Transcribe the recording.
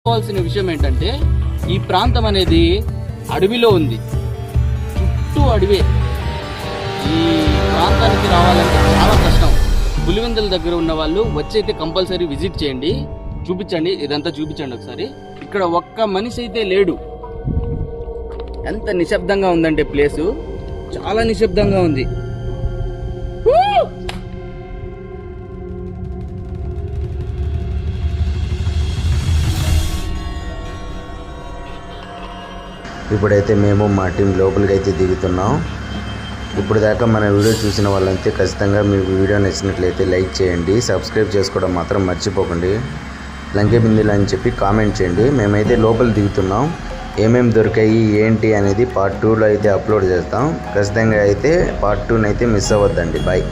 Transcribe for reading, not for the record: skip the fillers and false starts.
తెలుసుకోవాల్సిన విషయం ఏంటంటే ఈ ప్రాంతం అనేది అడవిలో ఉంది, చుట్టూ అడవే. ఈ ప్రాంతానికి రావాలంటే చాలా కష్టం. పులివెందుల దగ్గర ఉన్న వాళ్ళు వచ్చైతే కంపల్సరీ విజిట్ చేయండి, చూపించండి, ఇదంతా చూపించండి ఒకసారి. ఇక్కడ ఒక్క మనిషి అయితే లేడు. ఎంత నిశ్శబ్దంగా ఉందంటే ప్లేసు, చాలా నిశ్శబ్దంగా ఉంది. ఇప్పుడైతే మేము మా టీం లోపలికి అయితే దిగుతున్నాం. ఇప్పుడు దాకా మన వీడియో చూసిన వాళ్ళంతే ఖచ్చితంగా మీకు వీడియో నచ్చినట్లయితే లైక్ చేయండి, సబ్స్క్రైబ్ చేసుకోవడం మాత్రం మర్చిపోకండి. లంకే బిందులు అని చెప్పి కామెంట్ చేయండి. మేమైతే లోపల దిగుతున్నాం. ఏమేమి దొరికాయి ఏంటి అనేది పార్ట్ 2లో అయితే అప్లోడ్ చేస్తాం. ఖచ్చితంగా అయితే పార్ట్ 2 అయితే మిస్ అవ్వద్దండి. బాయ్.